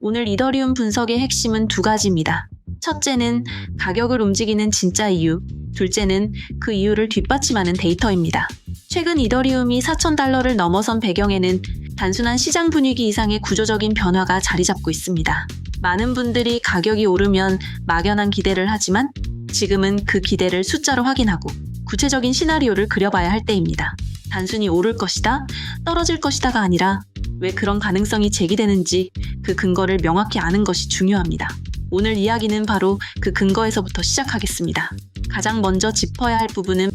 오늘 이더리움 분석의 핵심은 두 가지입니다. 첫째는 가격을 움직이는 진짜 이유, 둘째는 그 이유를 뒷받침하는 데이터입니다. 최근 이더리움이 $4,000를 넘어선 배경에는 단순한 시장 분위기 이상의 구조적인 변화가 자리 잡고 있습니다. 많은 분들이 가격이 오르면 막연한 기대를 하지만 지금은 그 기대를 숫자로 확인하고 구체적인 시나리오를 그려봐야 할 때입니다. 단순히 오를 것이다, 떨어질 것이다가 아니라 왜 그런 가능성이 제기되는지 그 근거를 명확히 아는 것이 중요합니다. 오늘 이야기는 바로 그 근거에서부터 시작하겠습니다. 가장 먼저 짚어야 할 부분은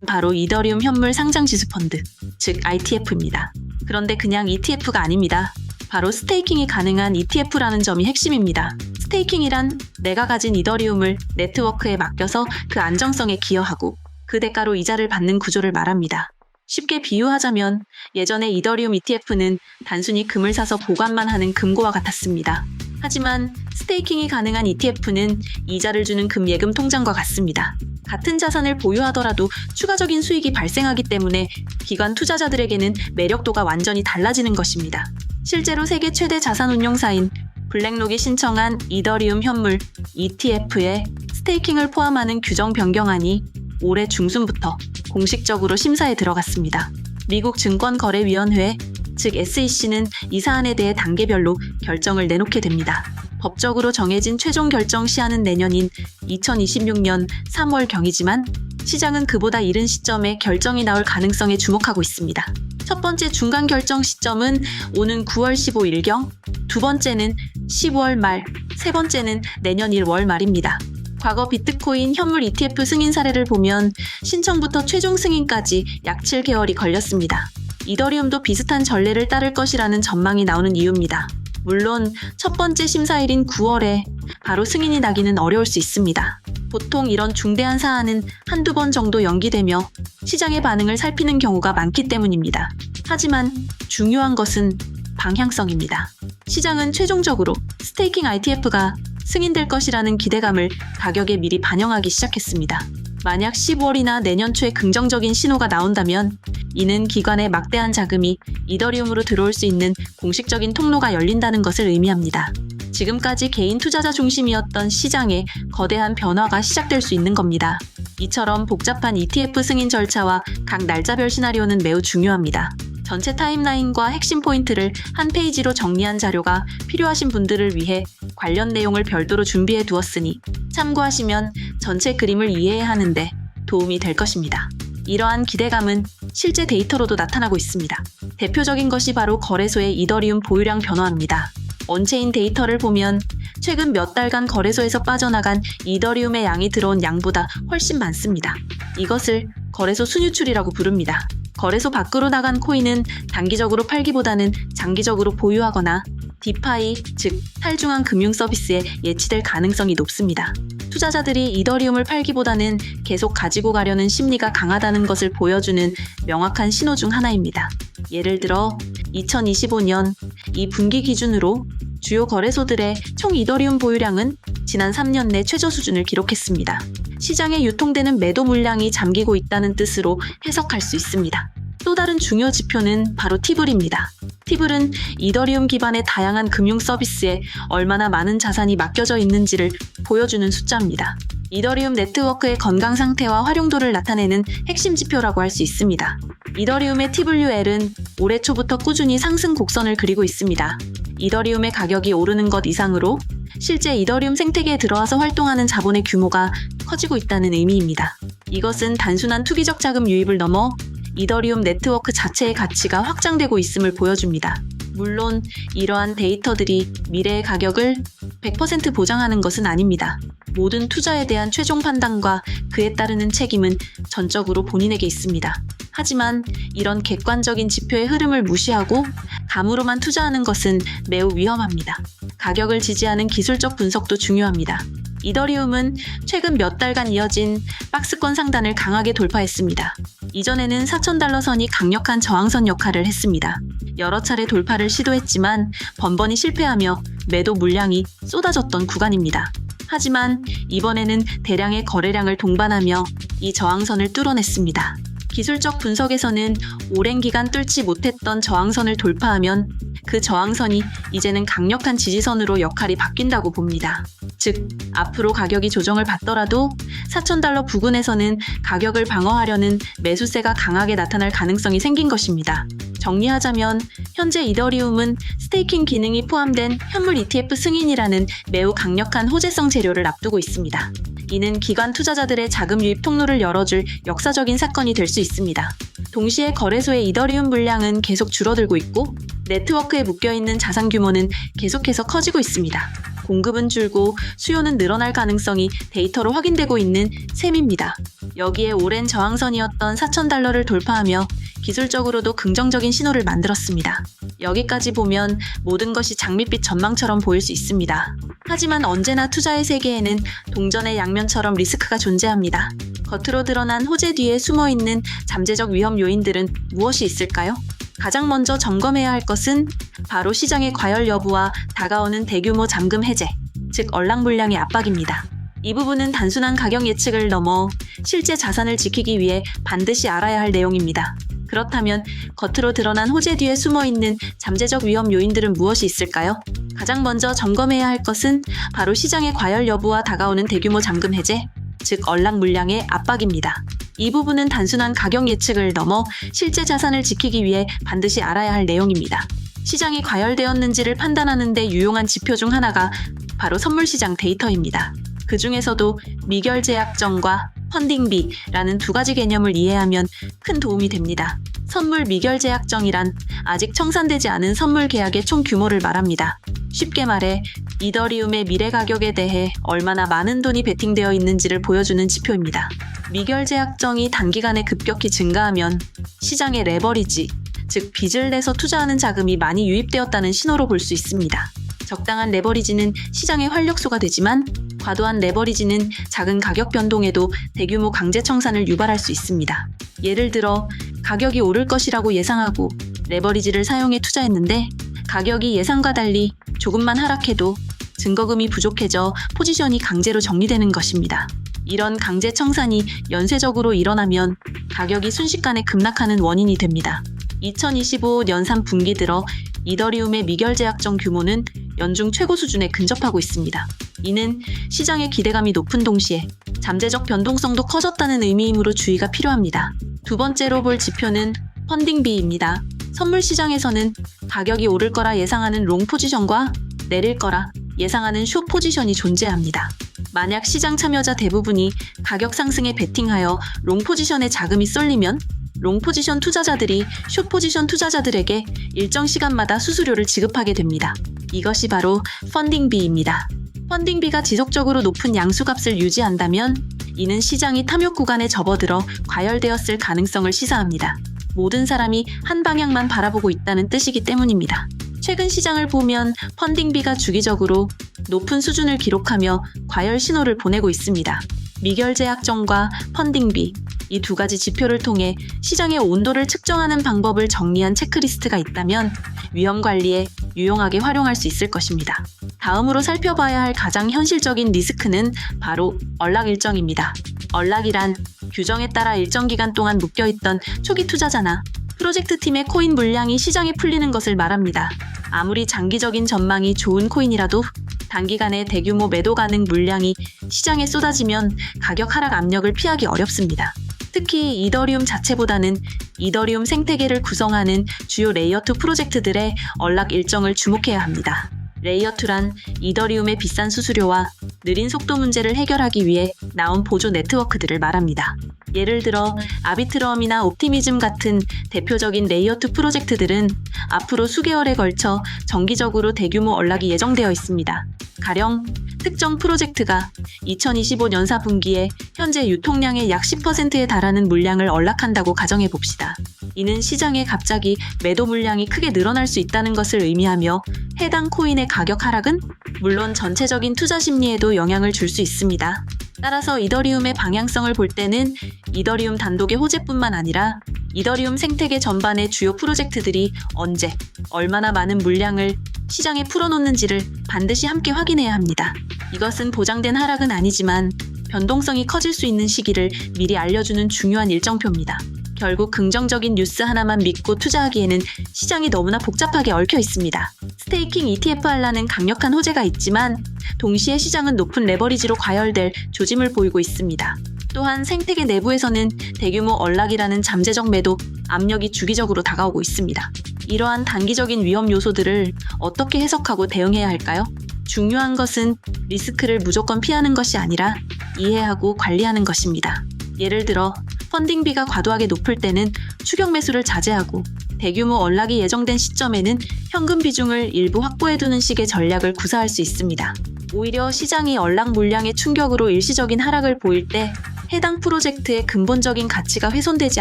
바로 이더리움 현물 상장지수 펀드, 즉 ITF입니다. 그런데 그냥 ETF가 아닙니다. 바로 스테이킹이 가능한 ETF라는 점이 핵심입니다. 스테이킹이란 내가 가진 이더리움을 네트워크에 맡겨서 그 안정성에 기여하고 그 대가로 이자를 받는 구조를 말합니다. 쉽게 비유하자면 예전에 이더리움 ETF는 단순히 금을 사서 보관만 하는 금고와 같았습니다. 하지만 스테이킹이 가능한 ETF는 이자를 주는 금예금 통장과 같습니다. 같은 자산을 보유하더라도 추가적인 수익이 발생하기 때문에 기관 투자자들에게는 매력도가 완전히 달라지는 것입니다. 실제로 세계 최대 자산운용사인 블랙록이 신청한 이더리움 현물 ETF에 스테이킹을 포함하는 규정 변경안이 올해 중순부터 공식적으로 심사에 들어갔습니다. 미국 증권거래위원회, 즉 SEC는 이 사안에 대해 단계별로 결정을 내놓게 됩니다. 법적으로 정해진 최종 결정 시한은 내년인 2026년 3월경이지만 시장은 그보다 이른 시점에 결정이 나올 가능성에 주목하고 있습니다. 첫 번째 중간 결정 시점은 오는 9월 15일경, 두 번째는 15월 말, 세 번째는 내년 1월 말입니다. 과거 비트코인 현물 ETF 승인 사례를 보면 신청부터 최종 승인까지 약 7개월이 걸렸습니다. 이더리움도 비슷한 전례를 따를 것이라는 전망이 나오는 이유입니다. 물론 첫 번째 심사일인 9월에 바로 승인이 나기는 어려울 수 있습니다. 보통 이런 중대한 사안은 한두 번 정도 연기되며 시장의 반응을 살피는 경우가 많기 때문입니다. 하지만 중요한 것은 방향성입니다. 시장은 최종적으로 스테이킹 ITF가 승인될 것이라는 기대감을 가격에 미리 반영하기 시작했습니다. 만약 10월이나 내년 초에 긍정적인 신호가 나온다면 이는 기관의 막대한 자금이 이더리움으로 들어올 수 있는 공식적인 통로가 열린다는 것을 의미합니다. 지금까지 개인 투자자 중심이었던 시장에 거대한 변화가 시작될 수 있는 겁니다. 이처럼 복잡한 ETF 승인 절차와 각 날짜별 시나리오는 매우 중요합니다. 전체 타임라인과 핵심 포인트를 한 페이지로 정리한 자료가 필요하신 분들을 위해 관련 내용을 별도로 준비해 두었으니 참고하시면 전체 그림을 이해해야 하는데 도움이 될 것입니다. 이러한 기대감은 실제 데이터로도 나타나고 있습니다. 대표적인 것이 바로 거래소의 이더리움 보유량 변화입니다. 온체인 데이터를 보면 최근 몇 달간 거래소에서 빠져나간 이더리움의 양이 들어온 양보다 훨씬 많습니다. 이것을 거래소 순유출이라고 부릅니다. 거래소 밖으로 나간 코인은 단기적으로 팔기보다는 장기적으로 보유하거나 디파이, 즉 탈중앙 금융 서비스에 예치될 가능성이 높습니다. 투자자들이 이더리움을 팔기보다는 계속 가지고 가려는 심리가 강하다는 것을 보여주는 명확한 신호 중 하나입니다. 예를 들어 2025년 이 분기 기준으로 주요 거래소들의 총 이더리움 보유량은 지난 3년 내 최저 수준을 기록했습니다. 시장에 유통되는 매도 물량이 잠기고 있다는 뜻으로 해석할 수 있습니다. 또 다른 중요 지표는 바로 티블입니다. 티블은 이더리움 기반의 다양한 금융 서비스에 얼마나 많은 자산이 맡겨져 있는지를 보여주는 숫자입니다. 이더리움 네트워크의 건강 상태와 활용도를 나타내는 핵심 지표라고 할 수 있습니다. 이더리움의 TVL은 올해 초부터 꾸준히 상승 곡선을 그리고 있습니다. 이더리움의 가격이 오르는 것 이상으로 실제 이더리움 생태계에 들어와서 활동하는 자본의 규모가 커지고 있다는 의미입니다. 이것은 단순한 투기적 자금 유입을 넘어 이더리움 네트워크 자체의 가치가 확장되고 있음을 보여줍니다. 물론 이러한 데이터들이 미래의 가격을 100% 보장하는 것은 아닙니다. 모든 투자에 대한 최종 판단과 그에 따르는 책임은 전적으로 본인에게 있습니다. 하지만 이런 객관적인 지표의 흐름을 무시하고 감으로만 투자하는 것은 매우 위험합니다. 가격을 지지하는 기술적 분석도 중요합니다. 이더리움은 최근 몇 달간 이어진 박스권 상단을 강하게 돌파했습니다. 이전에는 $4,000 선이 강력한 저항선 역할을 했습니다. 여러 차례 돌파를 시도했지만 번번이 실패하며 매도 물량이 쏟아졌던 구간입니다. 하지만 이번에는 대량의 거래량을 동반하며 이 저항선을 뚫어냈습니다. 기술적 분석에서는 오랜 기간 뚫지 못했던 저항선을 돌파하면 그 저항선이 이제는 강력한 지지선으로 역할이 바뀐다고 봅니다. 즉, 앞으로 가격이 조정을 받더라도 $4,000 부근에서는 가격을 방어하려는 매수세가 강하게 나타날 가능성이 생긴 것입니다. 정리하자면 현재 이더리움은 스테이킹 기능이 포함된 현물 ETF 승인이라는 매우 강력한 호재성 재료를 앞두고 있습니다. 이는 기관 투자자들의 자금 유입 통로를 열어줄 역사적인 사건이 될 수 있습니다. 동시에 거래소의 이더리움 물량은 계속 줄어들고 있고 네트워크에 묶여있는 자산 규모는 계속해서 커지고 있습니다. 공급은 줄고 수요는 늘어날 가능성이 데이터로 확인되고 있는 셈입니다. 여기에 오랜 저항선이었던 $4,000를 돌파하며 기술적으로도 긍정적인 신호를 만들었습니다. 여기까지 보면 모든 것이 장밋빛 전망처럼 보일 수 있습니다. 하지만 언제나 투자의 세계에는 동전의 양면처럼 리스크가 존재합니다. 겉으로 드러난 호재 뒤에 숨어있는 잠재적 위험 요인들은 무엇이 있을까요? 가장 먼저 점검해야 할 것은 바로 시장의 과열 여부와 다가오는 대규모 잠금 해제, 즉 언락 물량의 압박입니다. 이 부분은 단순한 가격 예측을 넘어 실제 자산을 지키기 위해 반드시 알아야 할 내용입니다. 그렇다면 겉으로 드러난 호재 뒤에 숨어있는 잠재적 위험 요인들은 무엇이 있을까요? 가장 먼저 점검해야 할 것은 바로 시장의 과열 여부와 다가오는 대규모 잠금 해제, 즉 언락 물량의 압박입니다. 이 부분은 단순한 가격 예측을 넘어 실제 자산을 지키기 위해 반드시 알아야 할 내용입니다. 시장이 과열되었는지를 판단하는 데 유용한 지표 중 하나가 바로 선물시장 데이터입니다. 그 중에서도 미결제약정과 펀딩비라는 두 가지 개념을 이해하면 큰 도움이 됩니다. 선물 미결제약정이란 아직 청산되지 않은 선물 계약의 총 규모를 말합니다. 쉽게 말해 이더리움의 미래 가격에 대해 얼마나 많은 돈이 베팅되어 있는지를 보여주는 지표입니다. 미결제약정이 단기간에 급격히 증가하면 시장의 레버리지, 즉 빚을 내서 투자하는 자금이 많이 유입되었다는 신호로 볼 수 있습니다. 적당한 레버리지는 시장의 활력소가 되지만 과도한 레버리지는 작은 가격 변동에도 대규모 강제 청산을 유발할 수 있습니다. 예를 들어 가격이 오를 것이라고 예상하고 레버리지를 사용해 투자했는데 가격이 예상과 달리 조금만 하락해도 증거금이 부족해져 포지션이 강제로 정리되는 것입니다. 이런 강제 청산이 연쇄적으로 일어나면 가격이 순식간에 급락하는 원인이 됩니다. 2025년 3분기 들어 이더리움의 미결제약정 규모는 연중 최고 수준에 근접하고 있습니다. 이는 시장의 기대감이 높은 동시에 잠재적 변동성도 커졌다는 의미이므로 주의가 필요합니다. 두 번째로 볼 지표는 펀딩비입니다. 선물 시장에서는 가격이 오를 거라 예상하는 롱 포지션과 내릴 거라 예상하는 숏 포지션이 존재합니다. 만약 시장 참여자 대부분이 가격 상승에 베팅하여 롱 포지션에 자금이 쏠리면 롱 포지션 투자자들이 숏 포지션 투자자들에게 일정 시간마다 수수료를 지급하게 됩니다. 이것이 바로 펀딩비입니다. 펀딩비가 지속적으로 높은 양수값을 유지한다면 이는 시장이 탐욕 구간에 접어들어 과열되었을 가능성을 시사합니다. 모든 사람이 한 방향만 바라보고 있다는 뜻이기 때문입니다. 최근 시장을 보면 펀딩비가 주기적으로 높은 수준을 기록하며 과열 신호를 보내고 있습니다. 미결제약정과 펀딩비, 이 두 가지 지표를 통해 시장의 온도를 측정하는 방법을 정리한 체크리스트가 있다면 위험 관리에 유용하게 활용할 수 있을 것입니다. 다음으로 살펴봐야 할 가장 현실적인 리스크는 바로 언락 일정입니다. 언락이란 규정에 따라 일정 기간 동안 묶여있던 초기 투자자나 프로젝트 팀의 코인 물량이 시장에 풀리는 것을 말합니다. 아무리 장기적인 전망이 좋은 코인이라도 단기간에 대규모 매도 가능 물량이 시장에 쏟아지면 가격 하락 압력을 피하기 어렵습니다. 특히 이더리움 자체보다는 이더리움 생태계를 구성하는 주요 레이어2 프로젝트들의 언락 일정을 주목해야 합니다. 레이어2란 이더리움의 비싼 수수료와 느린 속도 문제를 해결하기 위해 나온 보조 네트워크들을 말합니다. 예를 들어 아비트럼이나 옵티미즘 같은 대표적인 레이어2 프로젝트들은 앞으로 수개월에 걸쳐 정기적으로 대규모 언락이 예정되어 있습니다. 가령 특정 프로젝트가 2025년 4분기에 현재 유통량의 약 10%에 달하는 물량을 언락한다고 가정해 봅시다. 이는 시장에 갑자기 매도 물량이 크게 늘어날 수 있다는 것을 의미하며 해당 코인의 가격 하락은 물론 전체적인 투자 심리에도 영향을 줄 수 있습니다. 따라서 이더리움의 방향성을 볼 때는 이더리움 단독의 호재뿐만 아니라 이더리움 생태계 전반의 주요 프로젝트들이 언제, 얼마나 많은 물량을 시장에 풀어놓는지를 반드시 함께 확인해야 합니다. 이것은 보장된 하락은 아니지만 변동성이 커질 수 있는 시기를 미리 알려주는 중요한 일정표입니다. 결국 긍정적인 뉴스 하나만 믿고 투자하기에는 시장이 너무나 복잡하게 얽혀 있습니다. 스테이킹 ETF 하라는 강력한 호재가 있지만 동시에 시장은 높은 레버리지로 과열될 조짐을 보이고 있습니다. 또한 생태계 내부에서는 대규모 언락이라는 잠재적 매도 압력이 주기적으로 다가오고 있습니다. 이러한 단기적인 위험 요소들을 어떻게 해석하고 대응해야 할까요? 중요한 것은 리스크를 무조건 피하는 것이 아니라 이해하고 관리하는 것입니다. 예를 들어 펀딩비가 과도하게 높을 때는 추격 매수를 자제하고 대규모 언락이 예정된 시점에는 현금 비중을 일부 확보해두는 식의 전략을 구사할 수 있습니다. 오히려 시장이 언락 물량의 충격으로 일시적인 하락을 보일 때 해당 프로젝트의 근본적인 가치가 훼손되지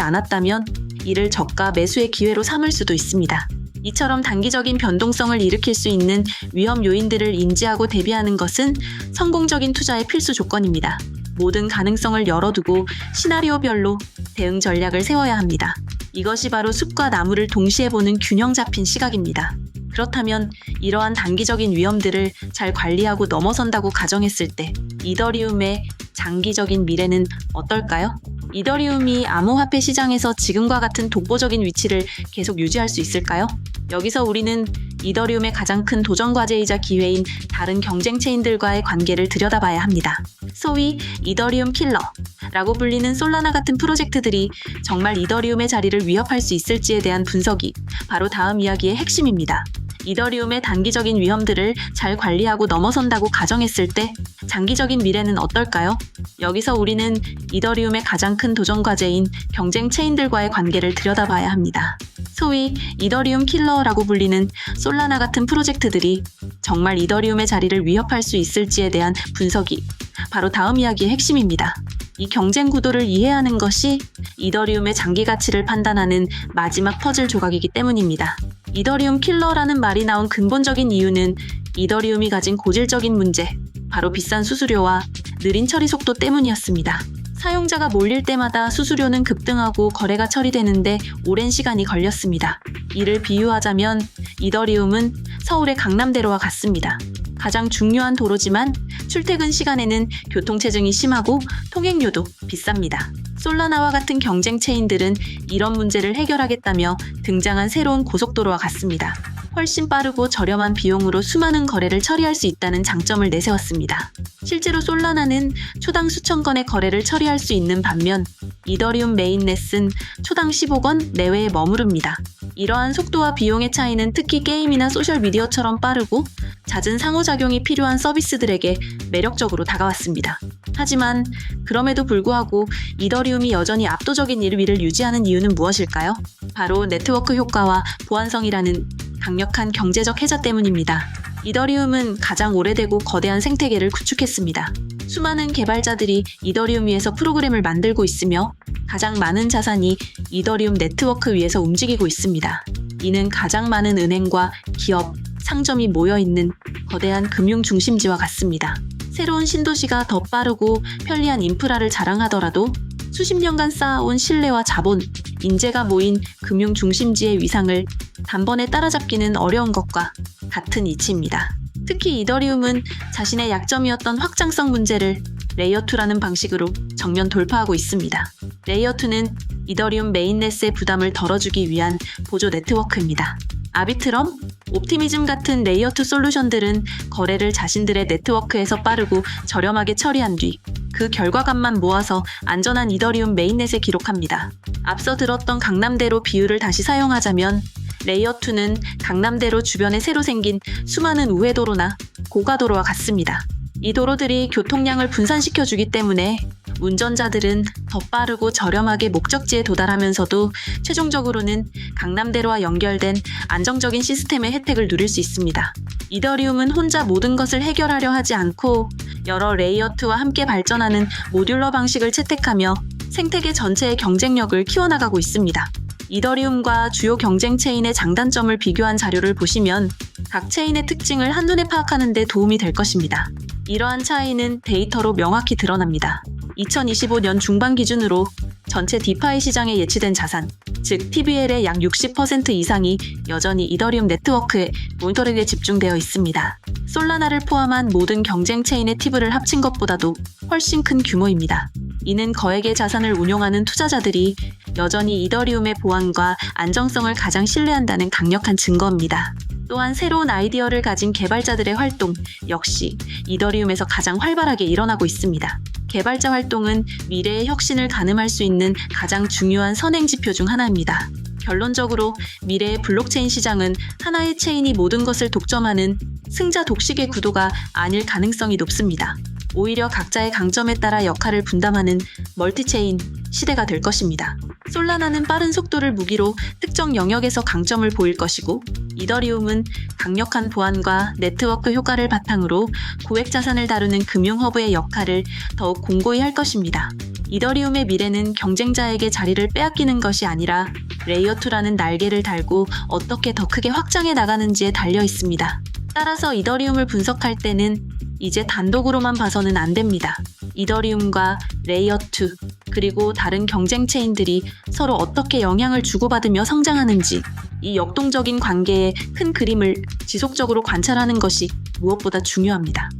않았다면 이를 저가 매수의 기회로 삼을 수도 있습니다. 이처럼 단기적인 변동성을 일으킬 수 있는 위험 요인들을 인지하고 대비하는 것은 성공적인 투자의 필수 조건입니다. 모든 가능성을 열어두고 시나리오별로 대응 전략을 세워야 합니다. 이것이 바로 숲과 나무를 동시에 보는 균형 잡힌 시각입니다. 그렇다면 이러한 단기적인 위험들을 잘 관리하고 넘어선다고 가정했을 때 이더리움의 장기적인 미래는 어떨까요? 이더리움이 암호화폐 시장에서 지금과 같은 독보적인 위치를 계속 유지할 수 있을까요? 여기서 우리는 이더리움의 가장 큰 도전 과제이자 기회인 다른 경쟁 체인들과의 관계를 들여다봐야 합니다. 소위 이더리움 킬러라고 불리는 솔라나 같은 프로젝트들이 정말 이더리움의 자리를 위협할 수 있을지에 대한 분석이 바로 다음 이야기의 핵심입니다. 이더리움의 단기적인 위험들을 잘 관리하고 넘어선다고 가정했을 때 장기적인 미래는 어떨까요? 여기서 우리는 이더리움의 가장 큰 도전 과제인 경쟁 체인들과의 관계를 들여다봐야 합니다. 소위 이더리움 킬러라고 불리는 솔라나 같은 프로젝트들이 정말 이더리움의 자리를 위협할 수 있을지에 대한 분석이 바로 다음 이야기의 핵심입니다. 이 경쟁 구도를 이해하는 것이 이더리움의 장기 가치를 판단하는 마지막 퍼즐 조각이기 때문입니다. 이더리움 킬러라는 말이 나온 근본적인 이유는 이더리움이 가진 고질적인 문제, 바로 비싼 수수료와 느린 처리 속도 때문이었습니다. 사용자가 몰릴 때마다 수수료는 급등하고 거래가 처리되는데 오랜 시간이 걸렸습니다. 이를 비유하자면 이더리움은 서울의 강남대로와 같습니다. 가장 중요한 도로지만 출퇴근 시간에는 교통체증이 심하고 통행료도 비쌉니다. 솔라나와 같은 경쟁 체인들은 이런 문제를 해결하겠다며 등장한 새로운 고속도로와 같습니다. 훨씬 빠르고 저렴한 비용으로 수많은 거래를 처리할 수 있다는 장점을 내세웠습니다. 실제로 솔라나는 초당 수천 건의 거래를 처리할 수 있는 반면 이더리움 메인넷은 초당 15건 내외에 머무릅니다. 이러한 속도와 비용의 차이는 특히 게임이나 소셜미디어처럼 빠르고 잦은 상호작용이 필요한 서비스들에게 매력적으로 다가왔습니다. 하지만 그럼에도 불구하고 이더리움이 여전히 압도적인 1위를 유지하는 이유는 무엇일까요? 바로 네트워크 효과와 보안성이라는 강력한 경제적 해자 때문입니다. 이더리움은 가장 오래되고 거대한 생태계를 구축했습니다. 수많은 개발자들이 이더리움 위에서 프로그램을 만들고 있으며 가장 많은 자산이 이더리움 네트워크 위에서 움직이고 있습니다. 이는 가장 많은 은행과 기업, 상점이 모여있는 거대한 금융 중심지와 같습니다. 새로운 신도시가 더 빠르고 편리한 인프라를 자랑하더라도 수십 년간 쌓아온 신뢰와 자본, 인재가 모인 금융 중심지의 위상을 단번에 따라잡기는 어려운 것과 같은 이치입니다. 특히 이더리움은 자신의 약점이었던 확장성 문제를 레이어2라는 방식으로 정면 돌파하고 있습니다. 레이어2는 이더리움 메인넷의 부담을 덜어주기 위한 보조 네트워크입니다. 아비트럼, 옵티미즘 같은 레이어2 솔루션들은 거래를 자신들의 네트워크에서 빠르고 저렴하게 처리한 뒤 그 결과값만 모아서 안전한 이더리움 메인넷에 기록합니다. 앞서 들었던 강남대로 비유를 다시 사용하자면 레이어2는 강남대로 주변에 새로 생긴 수많은 우회도로나 고가도로와 같습니다. 이 도로들이 교통량을 분산시켜주기 때문에 운전자들은 더 빠르고 저렴하게 목적지에 도달하면서도 최종적으로는 강남대로와 연결된 안정적인 시스템의 혜택을 누릴 수 있습니다. 이더리움은 혼자 모든 것을 해결하려 하지 않고 여러 레이어2와 함께 발전하는 모듈러 방식을 채택하며 생태계 전체의 경쟁력을 키워나가고 있습니다. 이더리움과 주요 경쟁 체인의 장단점을 비교한 자료를 보시면 각 체인의 특징을 한눈에 파악하는 데 도움이 될 것입니다. 이러한 차이는 데이터로 명확히 드러납니다. 2025년 중반 기준으로 전체 디파이 시장에 예치된 자산, 즉 TVL의 약 60% 이상이 여전히 이더리움 네트워크에 모니터링에 집중되어 있습니다. 솔라나를 포함한 모든 경쟁 체인의 팁을 합친 것보다도 훨씬 큰 규모입니다. 이는 거액의 자산을 운용하는 투자자들이 여전히 이더리움의 보안과 안정성을 가장 신뢰한다는 강력한 증거입니다. 또한 새로운 아이디어를 가진 개발자들의 활동 역시 이더리움에서 가장 활발하게 일어나고 있습니다. 개발자 활동은 미래의 혁신을 가늠할 수 있는 가장 중요한 선행 지표 중 하나입니다. 결론적으로 미래의 블록체인 시장은 하나의 체인이 모든 것을 독점하는 승자 독식의 구도가 아닐 가능성이 높습니다. 오히려 각자의 강점에 따라 역할을 분담하는 멀티체인 시대가 될 것입니다. 솔라나는 빠른 속도를 무기로 특정 영역에서 강점을 보일 것이고, 이더리움은 강력한 보안과 네트워크 효과를 바탕으로 고액 자산을 다루는 금융 허브의 역할을 더욱 공고히 할 것입니다. 이더리움의 미래는 경쟁자에게 자리를 빼앗기는 것이 아니라 레이어2라는 날개를 달고 어떻게 더 크게 확장해 나가는지에 달려 있습니다. 따라서 이더리움을 분석할 때는 이제 단독으로만 봐서는 안 됩니다. 이더리움과 레이어2 그리고 다른 경쟁 체인들이 서로 어떻게 영향을 주고받으며 성장하는지, 이 역동적인 관계의 큰 그림을 지속적으로 관찰하는 것이 무엇보다 중요합니다.